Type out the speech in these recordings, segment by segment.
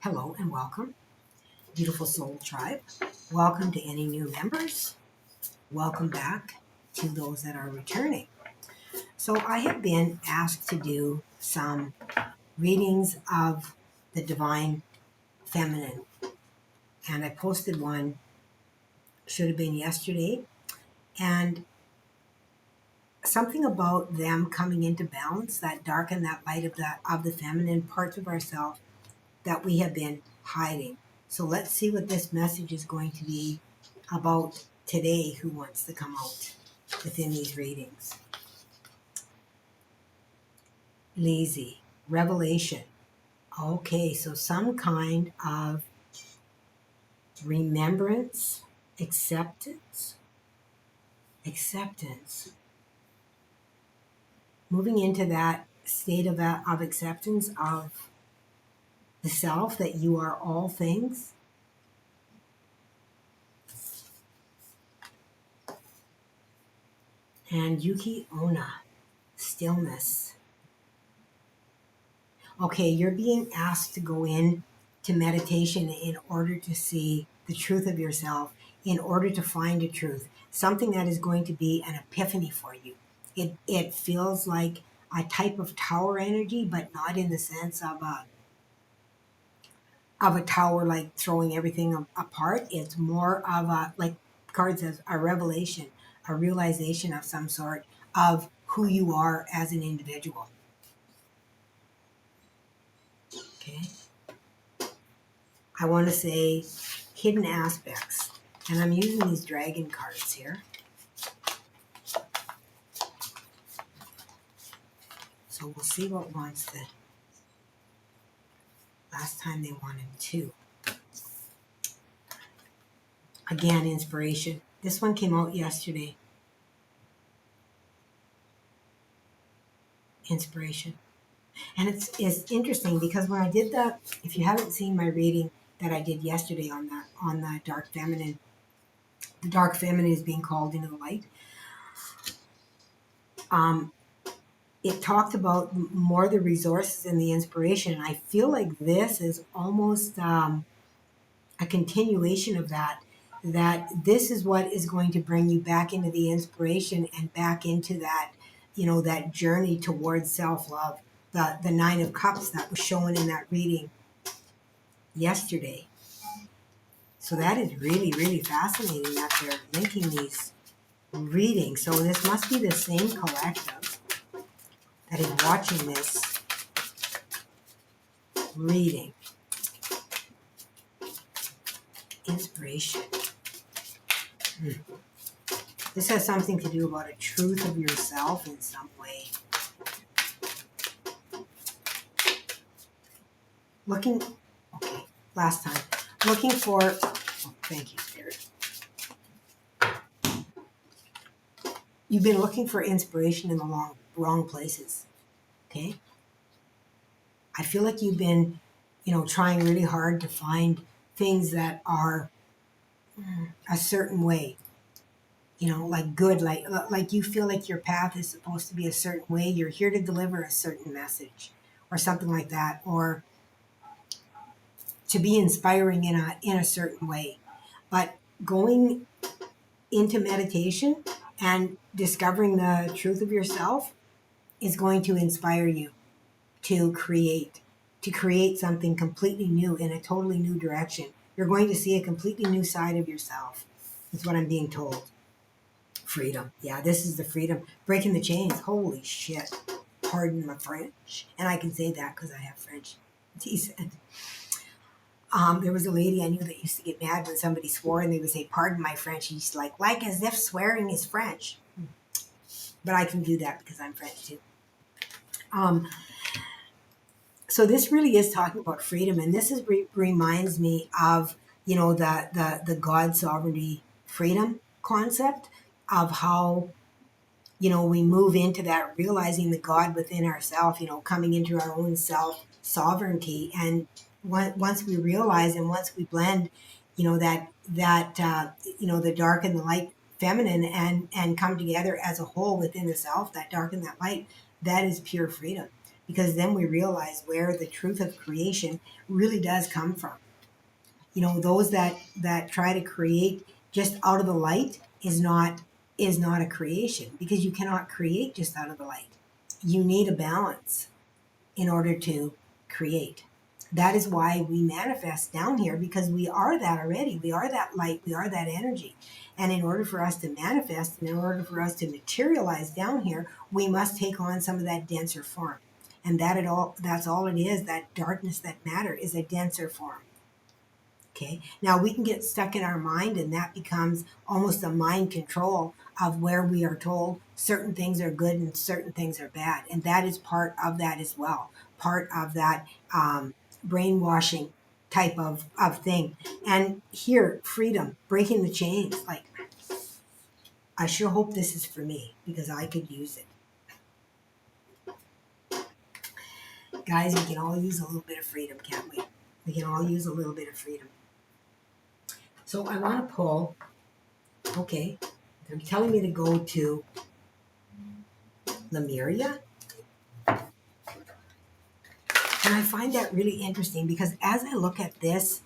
Hello and welcome, beautiful soul tribe. Welcome to any new members. Welcome back to those that are returning. So, I have been asked to do some readings of the divine feminine, and I posted one, should have been yesterday, and something about them coming into balance, that dark and that light of the feminine parts of ourselves that we have been hiding. So let's see what this message is going to be about today. Who wants to come out within these readings? Lazy. Revelation. Okay, so some kind of remembrance, acceptance. Acceptance. Moving into that state of acceptance of the self, that you are all things. And Yuki Onna, stillness. Okay, you're being asked to go in to meditation in order to see the truth of yourself, in order to find a truth, something that is going to be an epiphany for you. It feels like a type of tower energy, but not in the sense of a tower, like throwing everything apart. It's more of a, like card says, a revelation, a realization of some sort of who you are as an individual. Okay. I want to say hidden aspects. And I'm using these dragon cards here. So we'll see what wants the last time they wanted two. Again, inspiration. This one came out yesterday. Inspiration. And it's interesting because when I did that, if you haven't seen my reading that I did yesterday on the dark feminine, the dark feminine is being called into the light. It talked about more the resources and the inspiration. And I feel like this is almost a continuation of that this is what is going to bring you back into the inspiration and back into that, that journey towards self-love. The Nine of Cups that was shown in that reading yesterday. So that is really, really fascinating that they're linking these readings. So this must be the same collective that is watching this reading. Inspiration. This has something to do about a truth of yourself in some way. Last time. Looking for, thank you, Spirit. You've been looking for inspiration in the wrong places, okay? I feel like you've been, trying really hard to find things that are a certain way, like good, like you feel like your path is supposed to be a certain way. You're here to deliver a certain message or something like that, or to be inspiring in a certain way. But going into meditation and discovering the truth of yourself is going to inspire you to create something completely new in a totally new direction. You're going to see a completely new side of yourself. That's what I'm being told. Freedom. Yeah, this is the freedom. Breaking the chains. Holy shit. Pardon my French. And I can say that because I have French decent. There was a lady I knew that used to get mad when somebody swore and they would say, pardon my French. She's like as if swearing is French. But I can do that because I'm French too. So this really is talking about freedom. And this reminds me of, the God sovereignty freedom concept of how, we move into that, realizing the God within ourselves, coming into our own self sovereignty. And once we realize and once we blend, the dark and the light feminine and come together as a whole within the self, that dark and that light, that is pure freedom. because then we realize where the truth of creation really does come from. Those that try to create just out of the light is not a creation, because you cannot create just out of the light. You need a balance in order to create. That is why we manifest down here, because we are that already. We are that light. We are that energy. And in order for us to manifest, and in order for us to materialize down here, we must take on some of that denser form. And that's all it is. That darkness, that matter, is a denser form. Okay. Now we can get stuck in our mind, and that becomes almost a mind control of where we are told certain things are good and certain things are bad. And that is part of that as well. Part of that brainwashing type of thing. And here, freedom, breaking the chains. Like, I sure hope this is for me, because I could use it. Guys, we can all use a little bit of freedom, can't we? We can all use a little bit of freedom. So I want to pull, okay, they're telling me to go to Lemuria. And I find that really interesting, because as I look at this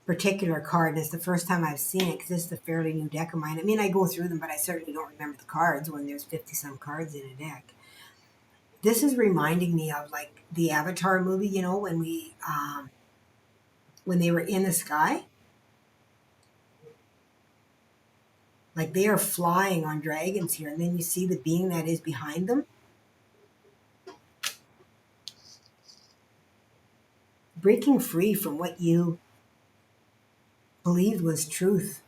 particular card, and it's the first time I've seen it, because this is a fairly new deck of mine. I mean, I go through them, but I certainly don't remember the cards when there's 50 some cards in a deck. This is reminding me of like the Avatar movie, when they were in the sky. Like, they are flying on dragons here, and then you see the being that is behind them. Breaking free from what you believed was truth.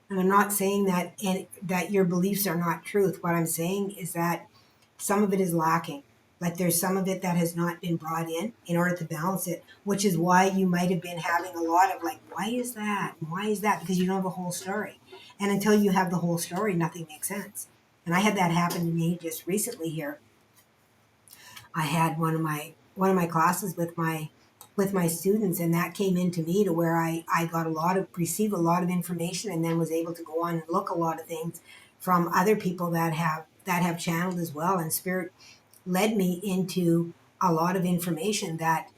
And I'm not saying that your beliefs are not truth. What I'm saying is that some of it is lacking. Like, there's some of it that has not been brought in order to balance it, which is why you might have been having a lot of like, why is that? Why is that? Because you don't have a whole story. And until you have the whole story, nothing makes sense. And I had that happen to me just recently here. I had one of my classes with my students, and that came into me to where I got received a lot of information, and then was able to go on and look a lot of things from other people that have channeled as well. And spirit led me into a lot of information that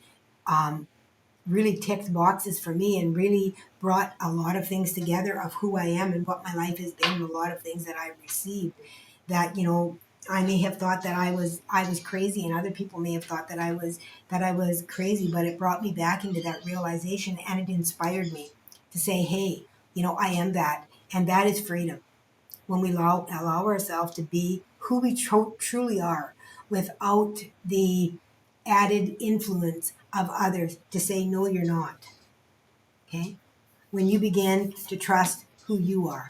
really ticked boxes for me, and really brought a lot of things together of who I am and what my life has been, and a lot of things that I received that, I may have thought that I was crazy, and other people may have thought that I was crazy, but it brought me back into that realization, and it inspired me to say, hey, I am that, and that is freedom. When we allow ourselves to be who we truly are, without the added influence of others to say, no, you're not. Okay? When you begin to trust who you are.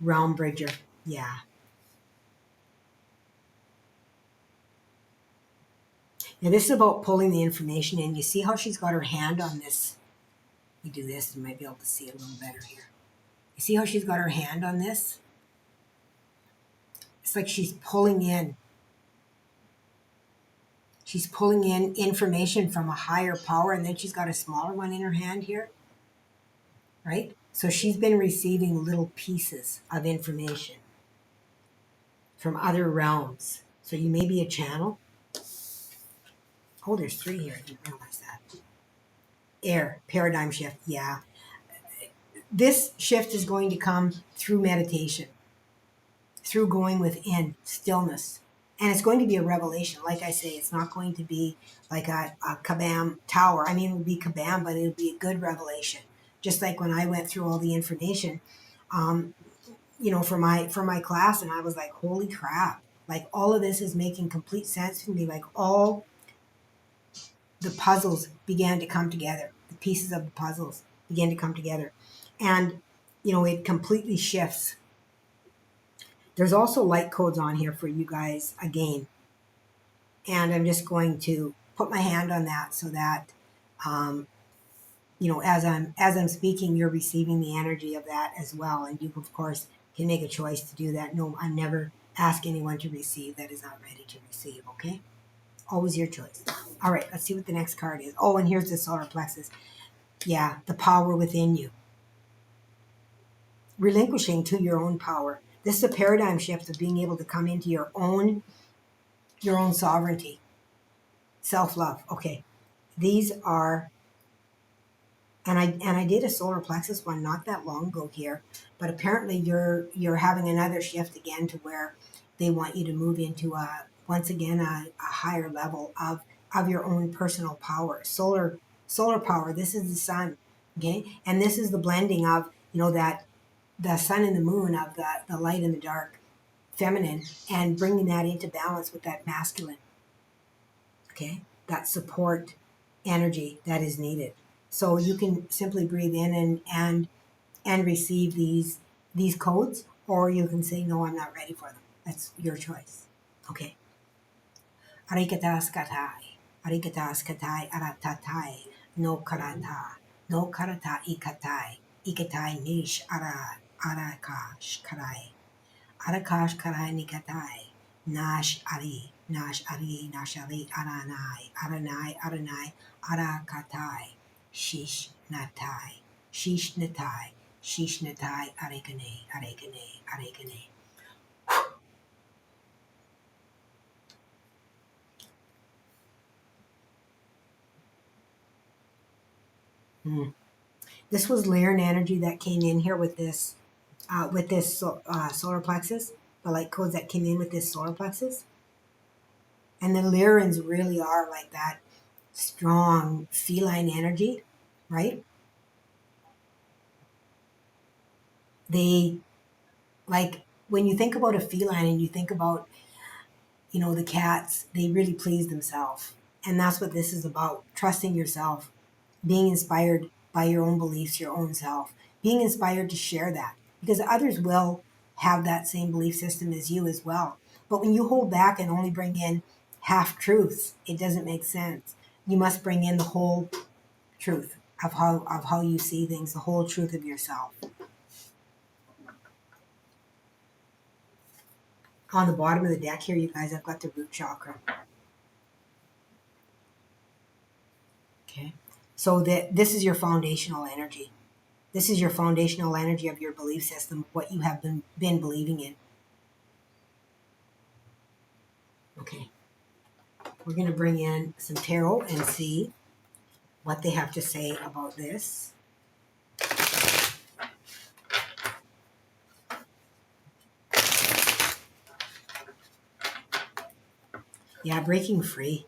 Realm Bridger. Yeah. Now, this is about pulling the information in. You see how she's got her hand on this? We do this, you might be able to see it a little better here. You see how she's got her hand on this? It's like she's pulling in. She's pulling in information from a higher power, and then she's got a smaller one in her hand here. Right? So she's been receiving little pieces of information from other realms. So you may be a channel. Oh, there's 3 here. I didn't realize that. Air, paradigm shift. Yeah. This shift is going to come through meditation, through going within, stillness. And it's going to be a revelation. Like I say, it's not going to be like a kabam tower. I mean, it will be kabam, but it'll be a good revelation. Just like when I went through all the information, for my class, and I was like, holy crap. Like, all of this is making complete sense to me. Like, all the puzzles began to come together. The pieces of the puzzles began to come together. And, it completely shifts. There's also light codes on here for you guys again. And I'm just going to put my hand on that so that, as I'm speaking, you're receiving the energy of that as well. And you, of course, can make a choice to do that. No, I never ask anyone to receive that is not ready to receive, okay? Always your choice. All right, let's see what the next card is. Oh, and here's the solar plexus. Yeah, the power within you. Relinquishing to your own power. This is a paradigm shift of being able to come into your own sovereignty, self-love. Okay. These are, and I did a solar plexus one not that long ago here, but apparently you're having another shift again to where they want you to move into once again a higher level of your own personal power. Solar power. This is the sun. Okay. And this is the blending of, that the sun and the moon, of the light and the dark, feminine, and bringing that into balance with that masculine. Okay. That support energy that is needed. So you can simply breathe in and receive these codes, or you can say, no, I'm not ready for them. That's your choice. Okay. Arikatas katai. Arikatas katai aratatai. No karata. No karata ikatai. Ikatai nish arakash karai. Arakash karai nikatai. Nash ari. Nash ari. Nash ari. Aranai. Aranai. Aranai. Arakatai. Shish natai. Shish natai. Shish natai. Arekane. Arekane. Arekane. Hmm. This was Lyran energy that came in here with this solar plexus, the light codes that came in with this solar plexus. And the Lyrans really are like that strong feline energy, right? They, like, when you think about a feline and you think about, the cats, they really please themselves. And that's what this is about: trusting yourself, being inspired by your own beliefs, your own self, being inspired to share that, because others will have that same belief system as you as well. But when you hold back and only bring in half truths, it doesn't make sense. You must bring in the whole truth of how you see things, the whole truth of yourself. On the bottom of the deck here, you guys, I've got the root chakra. Okay. So this is your foundational energy. This is your foundational energy of your belief system, what you have been believing in. Okay. We're going to bring in some tarot and see what they have to say about this. Yeah, breaking free.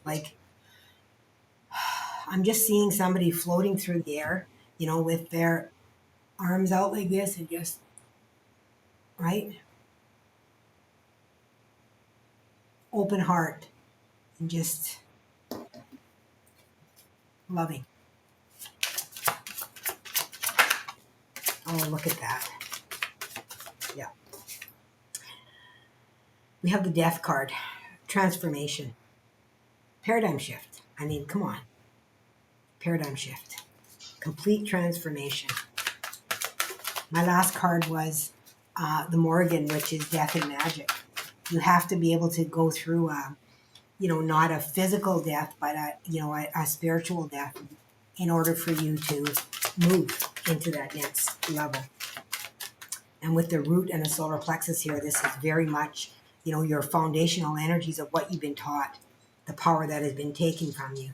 Like, I'm just seeing somebody floating through the air, with their arms out like this and just, right? Open heart and just loving. Oh, look at that. Yeah. We have the death card. Transformation. Paradigm shift. I mean, come on. Paradigm shift. Complete transformation. My last card was the Morgan, which is death and magic. You have to be able to go through, not a physical death, but a spiritual death in order for you to move into that next level. And with the root and the solar plexus here, this is very much, your foundational energies of what you've been taught, the power that has been taken from you.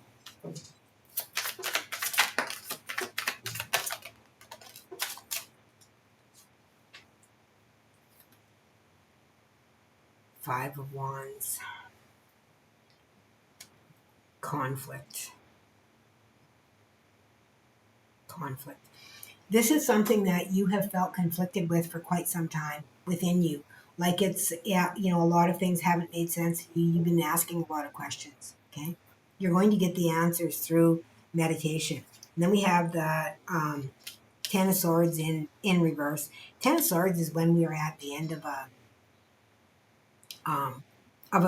Five of Wands. Conflict. This is something that you have felt conflicted with for quite some time within you. Like it's, a lot of things haven't made sense. You've been asking a lot of questions. Okay. You're going to get the answers through meditation. And then we have the Ten of Swords in reverse. Ten of Swords is when we are at the end of a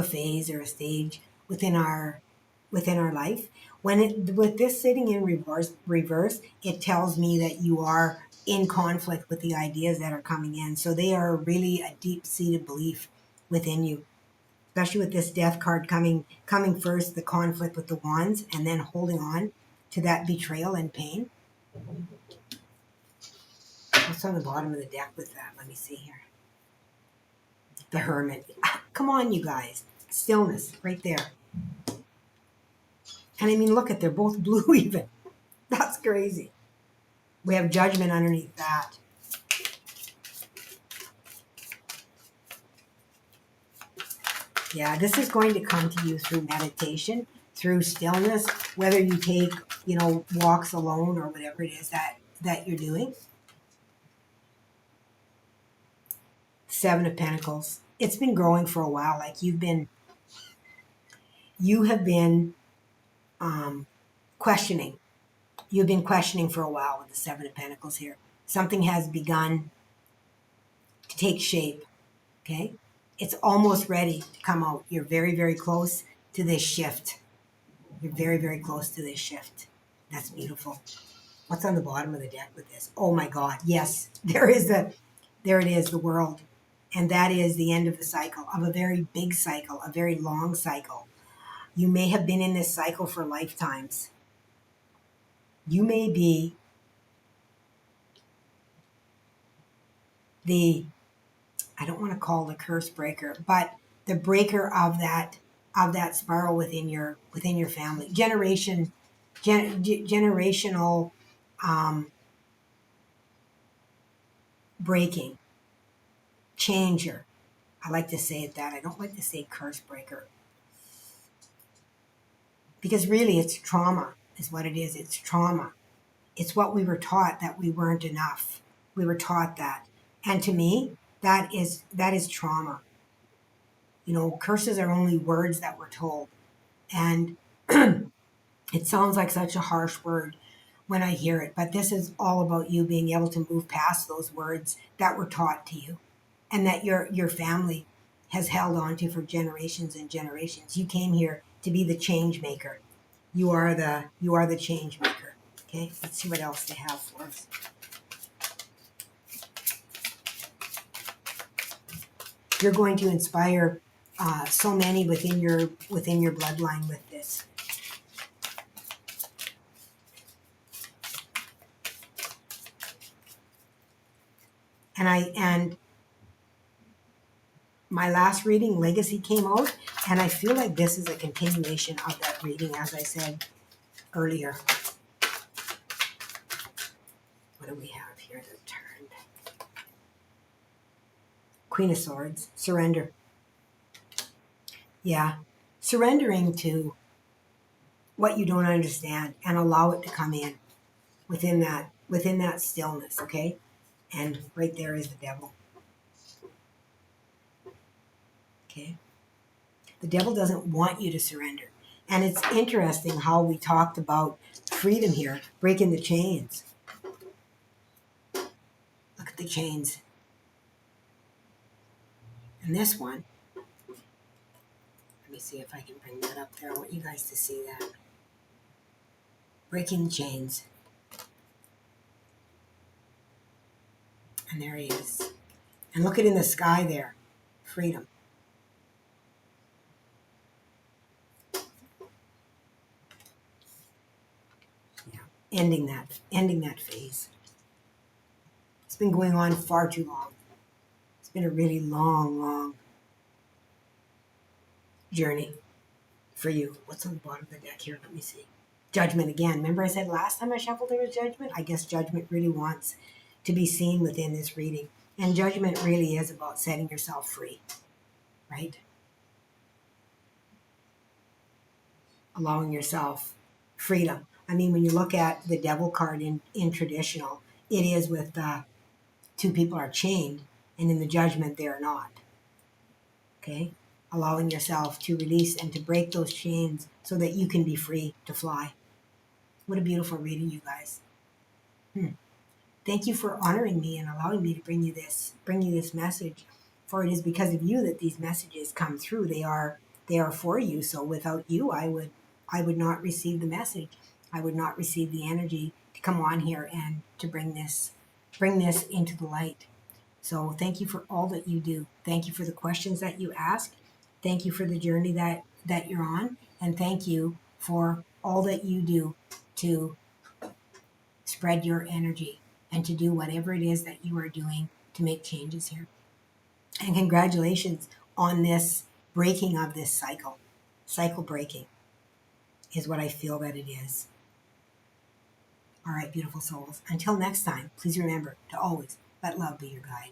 phase or a stage within our life. With this sitting in reverse, it tells me that you are in conflict with the ideas that are coming in. So they are really a deep-seated belief within you, especially with this death card coming first, the conflict with the wands, and then holding on to that betrayal and pain. What's on the bottom of the deck with that? Let me see here. The Hermit. Come on, you guys. Stillness, right there. And I mean, look at, they're both blue even. That's crazy. We have Judgment underneath that. Yeah, this is going to come to you through meditation, through stillness, whether you take, walks alone or whatever it is that you're doing. Seven of Pentacles. It's been growing for a while. Like you have been questioning. You've been questioning for a while with the Seven of Pentacles here. Something has begun to take shape. Okay? It's almost ready to come out. You're very, very close to this shift. You're very, very close to this shift. That's beautiful. What's on the bottom of the deck with this? Oh my God. Yes, there it is, the world. And that is the end of the cycle, of a very big cycle, a very long cycle. You may have been in this cycle for lifetimes. You may be I don't want to call the curse breaker, but the breaker of that spiral within your family. Generational breaking, changer. I like to say it that. I don't like to say curse breaker. Because really it's trauma is what it is. It's trauma. It's what we were taught, that we weren't enough. We were taught that. And to me, that is trauma. Curses are only words that we're told. And it sounds like such a harsh word when I hear it, but this is all about you being able to move past those words that were taught to you and that your family has held on to for generations and generations. You came here to be the change maker. You are the change maker. Okay, let's see what else they have for us. You're going to inspire so many within your bloodline with this. And my last reading, Legacy, came out, and I feel like this is a continuation of that reading, as I said earlier. What do we have here that turned? Queen of Swords, surrender. Yeah, surrendering to what you don't understand and allow it to come in within that stillness, okay? And right there is the Devil. Okay? The Devil doesn't want you to surrender. And it's interesting how we talked about freedom here, breaking the chains. Look at the chains. And this one, let me see if I can bring that up there. I want you guys to see that. Breaking chains. And there he is. And look at in the sky there. Freedom. Yeah. Ending that phase. It's been going on far too long. It's been a really long, long journey for you. What's on the bottom of the deck here? Let me see. Judgment again. Remember I said last time I shuffled there was Judgment? I guess Judgment really wants to be seen within this reading. And Judgment really is about setting yourself free, right? Allowing yourself freedom. I mean, when you look at the Devil card in traditional, it is with two people are chained, and in the Judgment they are not. Okay? Allowing yourself to release and to break those chains so that you can be free to fly. What a beautiful reading, you guys. Thank you for honoring me and allowing me to bring you this message. For it is because of you that these messages come through. They are for you. So without you, I would not receive the message. I would not receive the energy to come on here and to bring this into the light. So thank you for all that you do. Thank you for the questions that you ask. Thank you for the journey that you're on. And thank you for all that you do to spread your energy and to do whatever it is that you are doing to make changes here. And congratulations on this breaking of this cycle. Cycle breaking is what I feel that it is. All right, beautiful souls. Until next time, please remember to always let love be your guide.